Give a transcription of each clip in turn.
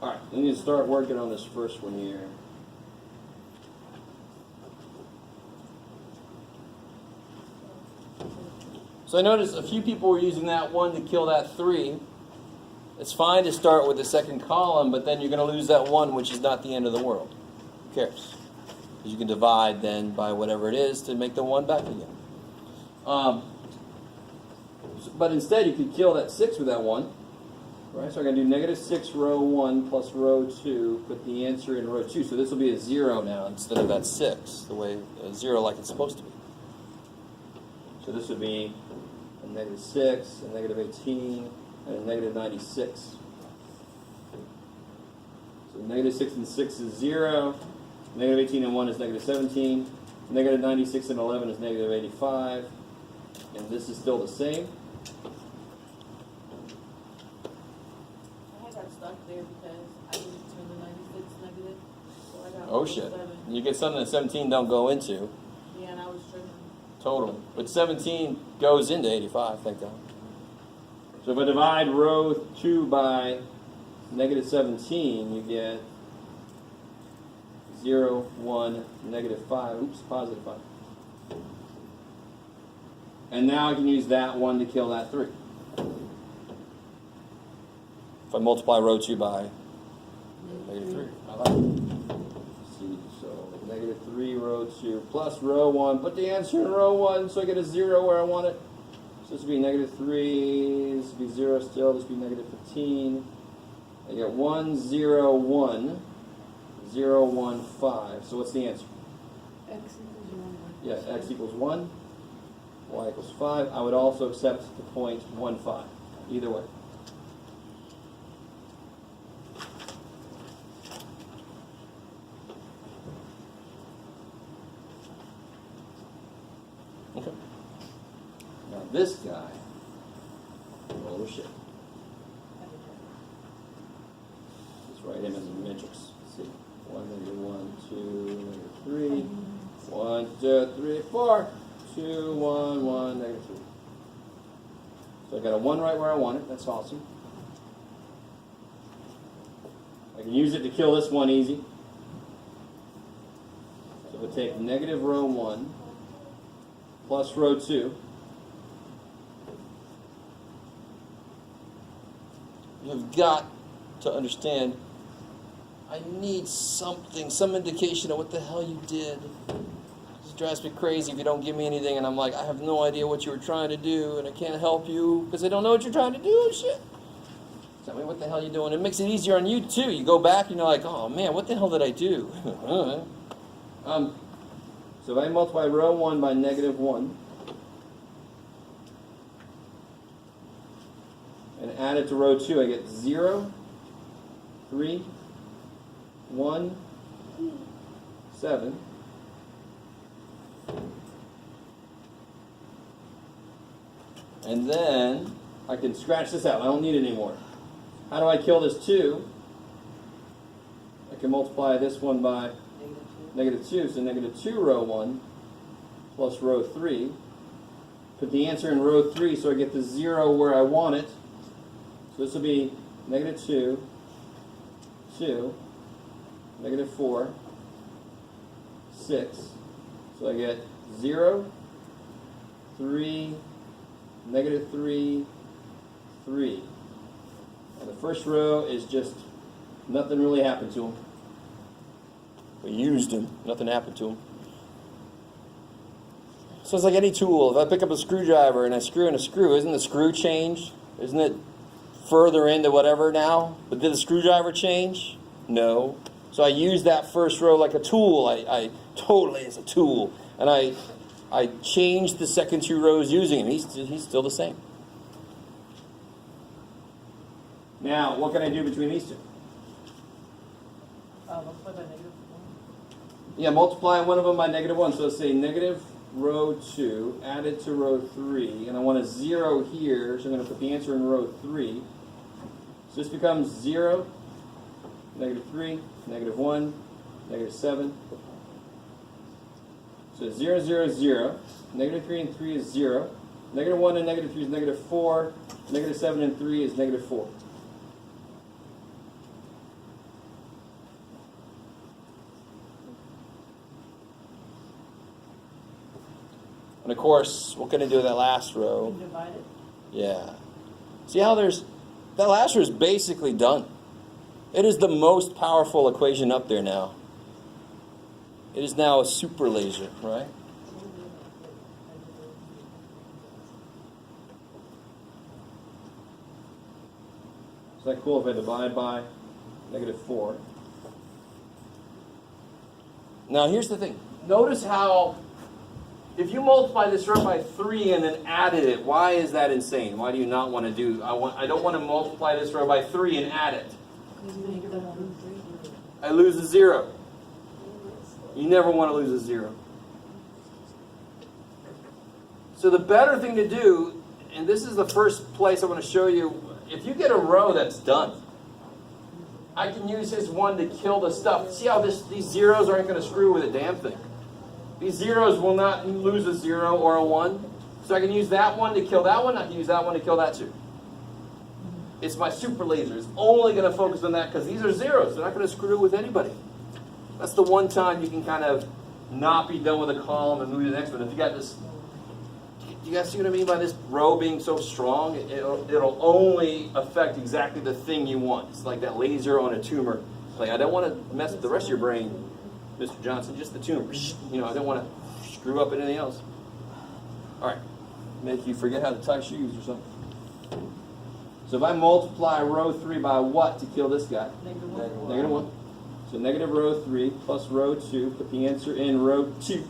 Alright, we need to start working on this first one here. So I noticed a few people were using that 1 to kill that 3. It's fine to start with the second column, but then you're going to lose that 1, which is not the end of the world. Who cares? Because you can divide then by whatever it is to make the 1 back again. But instead, you could kill that 6 with that 1. Right? So I'm going to do negative 6 row 1 plus row 2, put the answer in row 2. So this will be a 0 now instead of that 6, the way a 0 like it's supposed to be. So this would be a negative 6, a negative 18, and a negative 96. So negative 6 and 6 is 0. Negative 18 and 1 is negative 17. Negative 96 and 11 is negative 85. And this is still the same. I got stuck there because I didn't turn the 96 negative. So I got Oh shit. 7. You get something that 17 don't go into. Yeah, and I was tripping. Total. But 17 goes into 85, thank God. So if I divide row 2 by negative 17, you get 0, 1, negative 5. Oops, positive 5. And now I can use that 1 to kill that 3. If I multiply row 2 by negative 3. I like it. See, so negative 3 row 2 plus row 1. Put the answer in row 1 so I get a 0 where I want it. So this would be negative 3, this would be 0 still, this would be negative 15. I get 1, 0, 1, 0, 1, 5. So what's the answer? X equals 1. Yes, x equals 1, y equals 5. I would also accept the point 1, 5. Either way. Okay. Now this guy, oh shit. Let's write him as a matrix. Let's see. 1, negative 1, 2, negative 3. 1, 2, 3, 4. 2, 1, 1, negative 3. So I got a 1 right where I want it. That's awesome. I can use it to kill this one easy. So if I take negative row 1 plus row 2, you've got to understand, I need something, some indication of what the hell you did. It drives me crazy if you don't give me anything, and I'm like, I have no idea what you were trying to do, and I can't help you because I don't know what you're trying to do. Shit. Tell me what the hell you're doing. It makes it easier on you too. You go back and you're like, oh man, what the hell did I do? So if I multiply row 1 by negative 1 and add it to row 2, I get 0, 3, 1, 7. And then I can scratch this out. I don't need it anymore. How do I kill this 2? I can multiply this one by negative 2. So negative 2 row 1 plus row 3. Put the answer in row 3 so I get the 0 where I want it. So this will be negative 2, 2, negative 4, 6. So I get 0, 3, negative 3, 3. And the first row is just nothing really happened to him. We used him. Nothing happened to him. So it's like any tool. If I pick up a screwdriver and I screw in a screw, isn't the screw changed? Isn't it further into whatever now? But did the screwdriver change? No. So I use that first row like a tool. I totally as a tool. And I changed the second 2 rows using him. He's still the same. Now, what can I do between these 2? Multiply by negative 1. Yeah, multiply one of them by negative 1. So let's say negative row 2 added to row 3. And I want a 0 here, so I'm going to put the answer in row 3. So this becomes 0, negative 3, negative 1, negative 7. So 0, 0, 0. Negative 3 and 3 is 0. Negative 1 and negative 3 is negative 4. Negative 7 and 3 is negative 4. And of course, what can I do with that last row? Divide it. Yeah. See how that last row is basically done. It is the most powerful equation up there now. It is now a super laser, right? Is that cool if I divide by -4? Now here's the thing. Notice how if you multiply this row by 3 and then added it, why is that insane? Why do you not want to do? I don't want to multiply this row by 3 and add it. I lose a 0. You never want to lose a 0. So the better thing to do, and this is the first place I want to show you, if you get a row that's done, I can use this one to kill the stuff. See how these zeros aren't going to screw with a damn thing. These zeros will not lose a 0 or a 1. So I can use that one to kill that one. I can use that one to kill that too. It's my super laser. It's only going to focus on that because these are zeros. They're not going to screw with anybody. That's the one time you can kind of not be done with a column and move to the next one. If you got this, you guys see what I mean by this row being so strong? It'll only affect exactly the thing you want. It's like that laser on a tumor. Like, I don't want to mess with the rest of your brain, Mr. Johnson, just the tumor. You know, I don't want to screw up anything else. All right, make you forget how to tie shoes or something. So if I multiply row 3 by what to kill this guy? -1. So negative row 3 plus row 2, put the answer in row 2.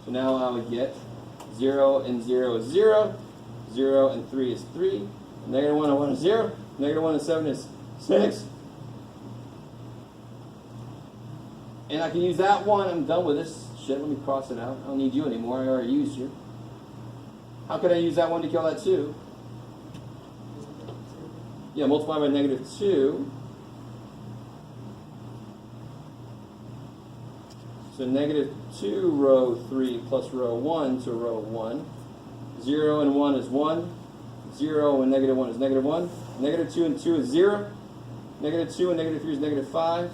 So now I would get 0 and 0 is 0, 0 and 3 is 3, -1 and 1 is 0, -1 and 7 is 6. And I can use that one. I'm done with this shit. Let me cross it out. I don't need you anymore. I already used you. How could I use that one to kill that 2? Yeah, multiply by -2. So -2 row 3 plus row 1 to row 1. 0 and 1 is 1. 0 and -1 is -1. -2 and 2 is 0. -2 and -3 is -5.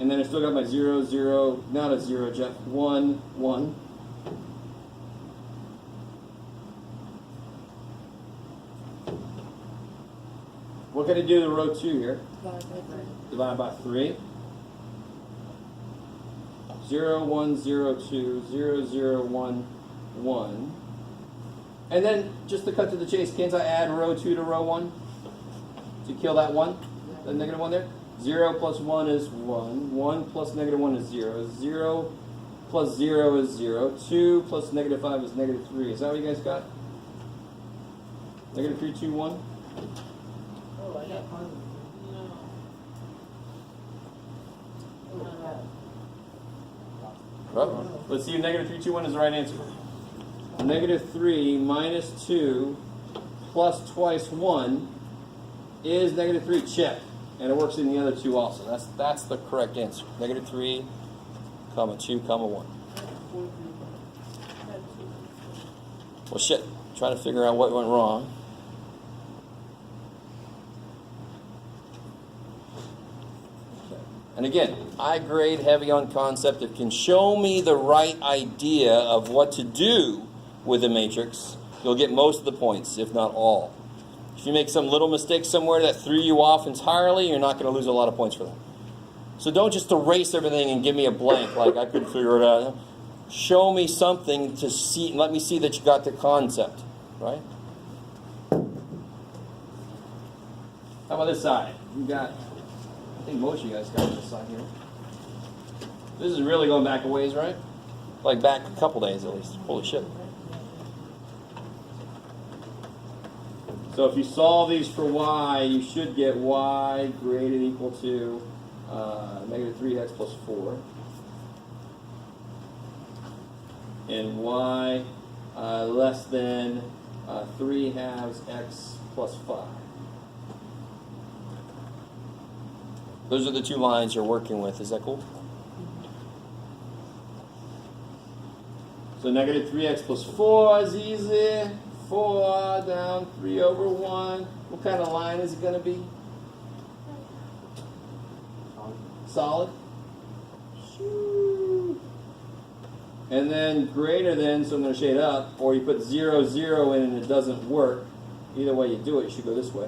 And then I still got my 0, 0, not a 0, Jeff. 1, 1. What can I do to row 2 here? Divide by 3. 0, 1, 0, 2, 0, 0, 1, 1. And then, just to cut to the chase, can't I add row 2 to row 1? To kill that 1? The -1 there? 0 plus 1 is 1. 1 plus -1 is 0. 0 plus 0 is 0. 2 plus -5 is -3. Is that what you guys got? -3, 2, 1? Let's see if -3, 2, 1 is the right answer. -3 minus 2 plus twice 1 is -3. Check. And it works in the other two also. That's the correct answer. -3, comma 2, comma 1. Well, shit. Trying to figure out what went wrong. And again, I grade heavy on concept. If it can show me the right idea of what to do with the matrix, you'll get most of the points, if not all. If you make some little mistake somewhere that threw you off entirely, you're not going to lose a lot of points for that. So don't just erase everything and give me a blank like I couldn't figure it out. Show me something to see, let me see that you got the concept, right? How about this side? You got, I think most of you guys got this side here. This is really going back a ways, right? Like back a couple days at least. Holy shit. So if you solve these for y, you should get y greater than equal to -3x plus 4. And y less than 3/2 x plus 5. Those are the two lines you're working with. Is that cool? So -3x plus 4 is easy. 4 down 3/1. What kind of line is it going to be? solid. And then greater than, so I'm going to shade up, or you put 0, 0 in and it doesn't work. Either way you do it, you should go this way.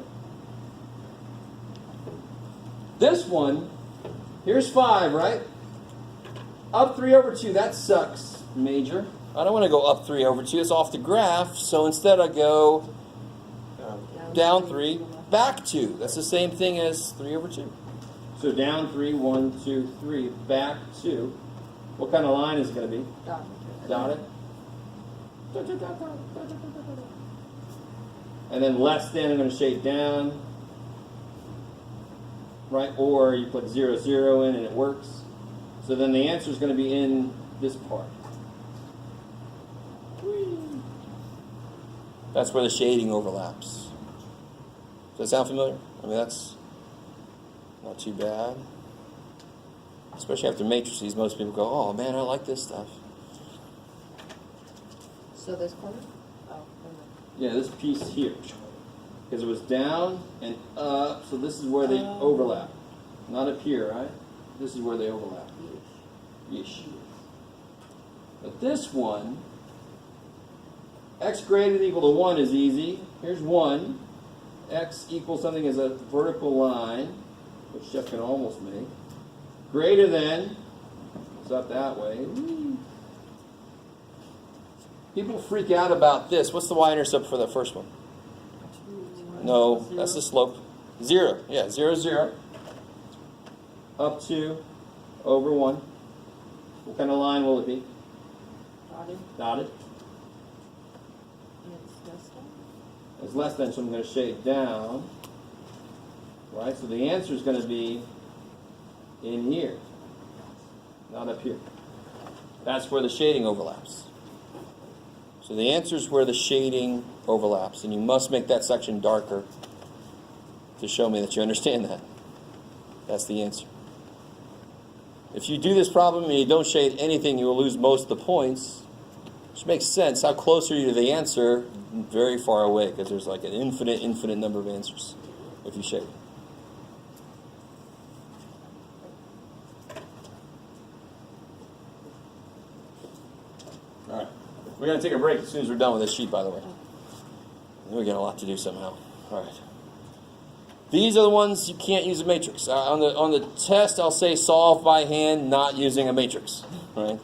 This one, here's 5, right? Up 3 over 2, that sucks, major. I don't want to go up 3 over 2, it's off the graph, so instead I go down 3, back 2. That's the same thing as 3 over 2. So down 3, 1, 2, 3, back 2. What kind of line is it going to be? Dotted. And then less than, I'm going to shade down. Right? Or you put 0, 0 in and it works. So then the answer is going to be in this part. That's where the shading overlaps. Does that sound familiar? I mean, that's not too bad. Especially after matrices, most people go, oh man, I like this stuff. So this corner? Oh, Yeah, this piece here. Because it was down and up, so this is where they overlap. Not up here, right? This is where they overlap. Yeesh. But this one, x greater than or equal to 1 is easy. Here's 1. X equals something as a vertical line, which Jeff can almost make. Greater than, it's up that way. People freak out about this. What's the y-intercept for the first one? No, that's the slope. 0. Yeah, 0, 0. Up 2, over 1. What kind of line will it be? Dotted. Dotted. And it's less than? It's less than, so I'm going to shade down. Right, so the answer is going to be in here, not up here. That's where the shading overlaps. So the answer is where the shading overlaps, and you must make that section darker to show me that you understand that. That's the answer. If you do this problem and you don't shade anything, you will lose most of the points, which makes sense. How close are you to the answer? Very far away, because there's like an infinite number of answers if you shade. All right. We're going to take a break as soon as we're done with this sheet, by the way. We got a lot to do somehow. All right. These are the ones you can't use a matrix. On the test, I'll say solve by hand, not using a matrix. Right?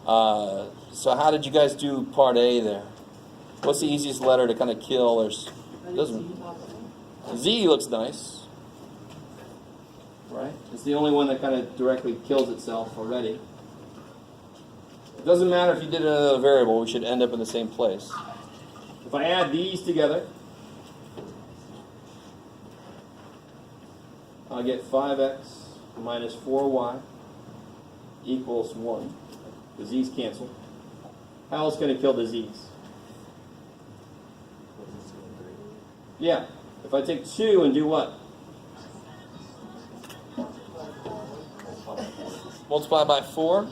So how did you guys do part A there? What's the easiest letter to kind of kill? Z looks nice. Right? It's the only one that kind of directly kills itself already. It doesn't matter if you did another variable, we should end up in the same place. If I add these together, I'll get 5x minus 4y equals 1. The z's cancel. How else can I kill the z's? Yeah, if I take 2 and do what? Multiply by 4.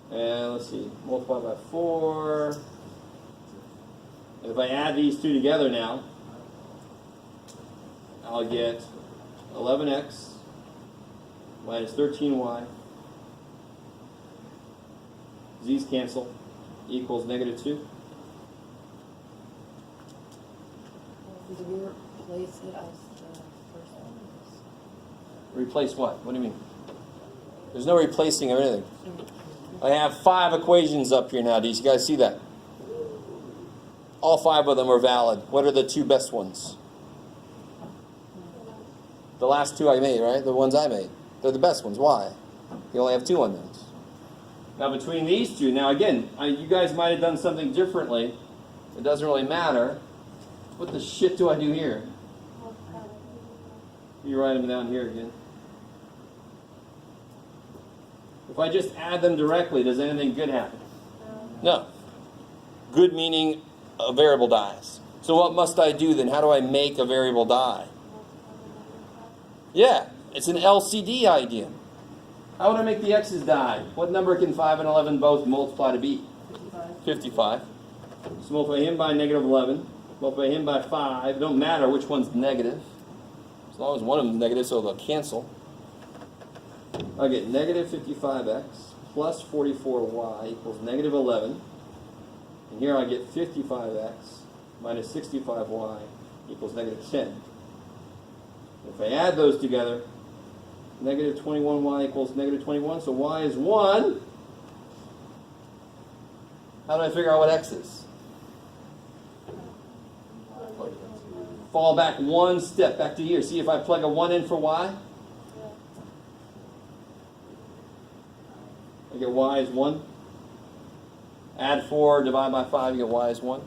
And let's see, multiply by 4. And if I add these two together now, I'll get 11x minus 13y. Z's cancel, equals negative 2. Did we replace it as the first one? Replace what? What do you mean? There's no replacing of anything. I have 5 equations up here now. Do you guys see that? All 5 of them are valid. What are the 2 best ones? The last 2 I made, right? The ones I made. They're the best ones. Why? You only have 2 unknowns. Now between these 2, now again, you guys might have done something differently. It doesn't really matter. What the shit do I do here? You write them down here again. If I just add them directly, does anything good happen? No. Good meaning a variable dies. So what must I do then? How do I make a variable die? Yeah, it's an LCD idea. How would I make the x's die? What number can 5 and 11 both multiply to be? 55. So multiply him by negative 11. multiply him by 5. It don't matter which one's negative. As long as one of them is negative, so they'll cancel. I'll get negative 55x plus 44y equals negative 11. And here I get 55x minus 65y equals negative 10. If I add those together, negative 21y equals negative 21, so y is 1. How do I figure out what x is? Fall back one step, back to here. See if I plug a 1 in for y? I get y is 1. Add 4, divide by 5, you get y is 1.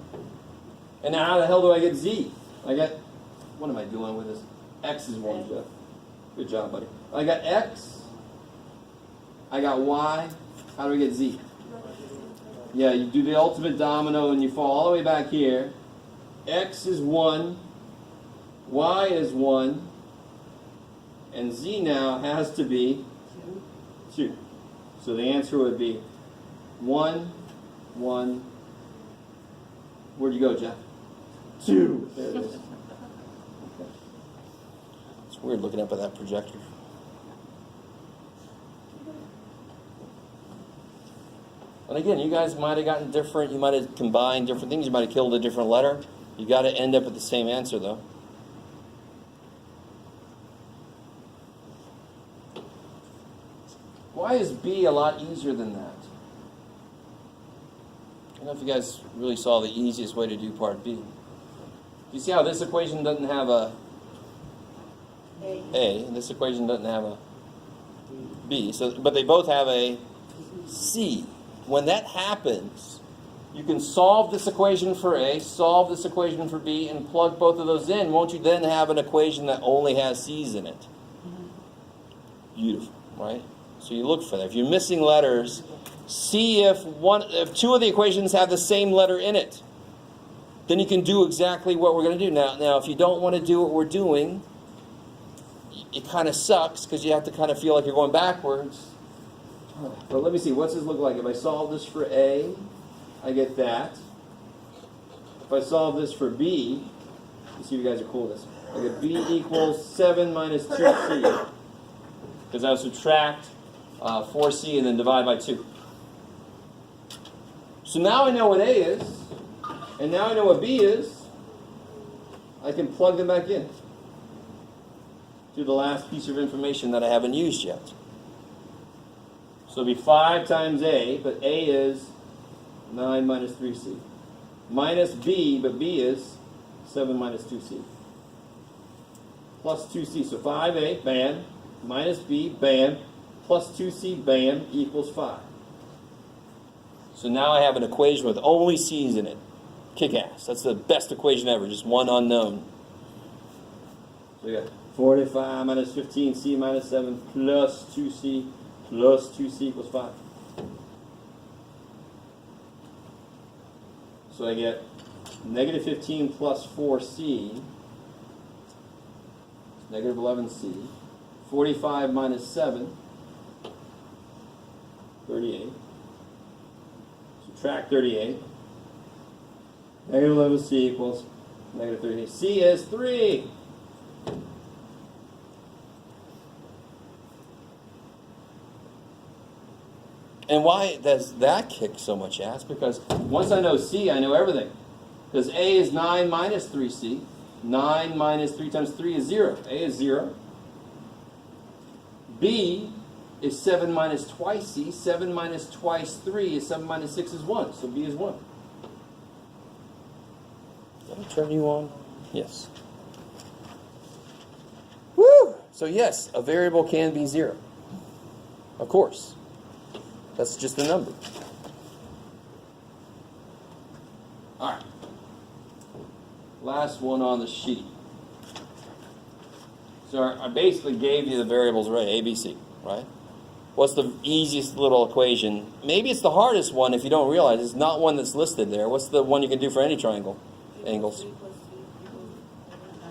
And now how the hell do I get z? I get, what am I doing with this? X is 1, Jeff. Good job, buddy. I got x. I got y. How do we get z? Yeah, you do the ultimate domino and you fall all the way back here. X is 1. Y is 1. And z now has to be 2. So the answer would be 1, 1. Where'd you go, Jeff? 2. There it is. It's weird looking up at that projector. And again, you guys might have gotten different, you might have combined different things, you might have killed a different letter. You got to end up at the same answer, though. Why is B a lot easier than that? I don't know if you guys really saw the easiest way to do part B. You see how this equation doesn't have a A, and this equation doesn't have a B, but they both have a C. When that happens, you can solve this equation for A, solve this equation for B, and plug both of those in. Won't you then have an equation that only has C's in it? Beautiful, right? So you look for that. If you're missing letters, see if two of the equations have the same letter in it. Then you can do exactly what we're going to do. Now, if you don't want to do what we're doing, it kind of sucks because you have to kind of feel like you're going backwards. But let me see, what's this look like? If I solve this for A, I get that. If I solve this for B, let's see if you guys are cool with this. I get B equals 7 minus 2C. Because I subtract 4C and then divide by 2. So now I know what A is, and now I know what B is. I can plug them back in to the last piece of information that I haven't used yet. So it'll be 5 times A, but A is 9 minus 3C. Minus B, but B is 7 minus 2C. Plus 2C, so 5A, bam, minus B, bam, plus 2C, bam, equals 5. So now I have an equation with only C's in it. Kick-ass. That's the best equation ever, just one unknown. So you got 45 minus 15C minus 7 plus 2C plus 2C equals 5. So I get negative 15 plus 4C, negative 11C. 45 minus 7, 38. Subtract 38. Negative 11C equals negative 38. C is 3. And why does that kick so much ass? Because once I know C, I know everything. Because A is 9 minus 3C. 9 minus 3 times 3 is 0. A is 0. B is 7 minus twice C. 7 minus twice 3 is 7 minus 6 is 1. So B is 1. Did I turn you on? Yes. Woo! So yes, a variable can be 0. Of course. That's just a number. All right. Last one on the sheet. So I basically gave you the variables right, A, B, C, right? What's the easiest little equation? Maybe it's the hardest one if you don't realize it's not one that's listed there. What's the one you can do for any triangle? Angles.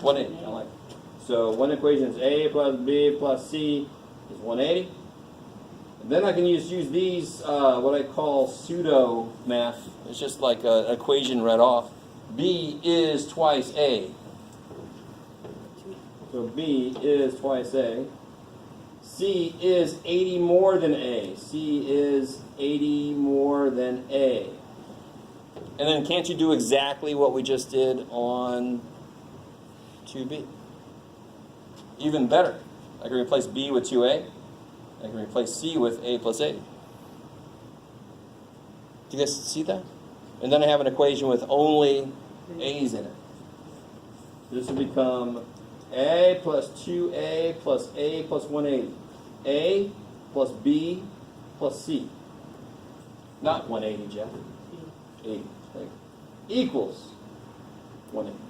180. I like it. So one equation is A plus B plus C is 180. And then I can use these, what I call pseudo math. It's just like an equation read off. B is twice A. So B is twice A. C is 80 more than A. C is 80 more than A. And then can't you do exactly what we just did on 2B? Even better. I can replace B with 2A. I can replace C with A plus 80. Do you guys see that? And then I have an equation with only A's in it. This will become A plus 2A plus A plus 180. A plus B plus C. Not 180, Jeff. 80. Equals 180.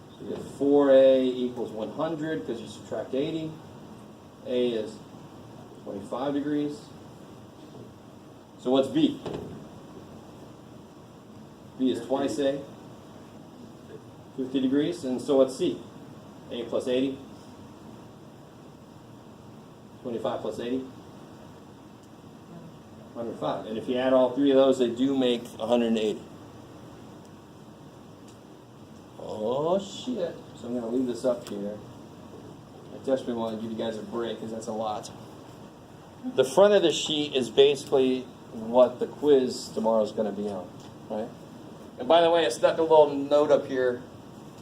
So you get 4A equals 100 because you subtract 80. A is 25 degrees. So what's B? B is twice A, 50 degrees. And so what's C? A plus 80. 25 plus 80. 105. And if you add all three of those, they do make 180. Oh, shit. So I'm going to leave this up here. I desperately want to give you guys a break because that's a lot. The front of the sheet is basically what the quiz tomorrow is going to be on, right? And by the way, I stuck a little note up here.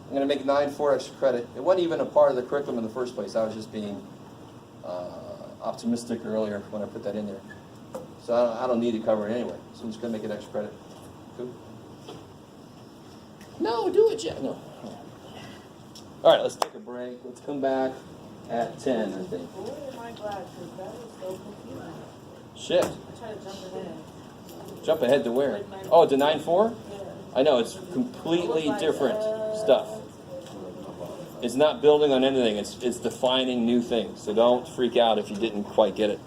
I'm going to make 9-4 extra credit. It wasn't even a part of the curriculum in the first place. I was just being optimistic earlier when I put that in there. So I don't need to cover it anyway. So I'm just going to make it extra credit. Cool? No, do it, Jeff. No. All right, let's take a break. Let's come back at 10, I think. Boy, am I glad, because that was so confusing. Shit. I tried to jump ahead. Jump ahead to where? Oh, to 9-4? Yeah. I know, it's completely different stuff. It's not building on anything. It's defining new things. So don't freak out if you didn't quite get it.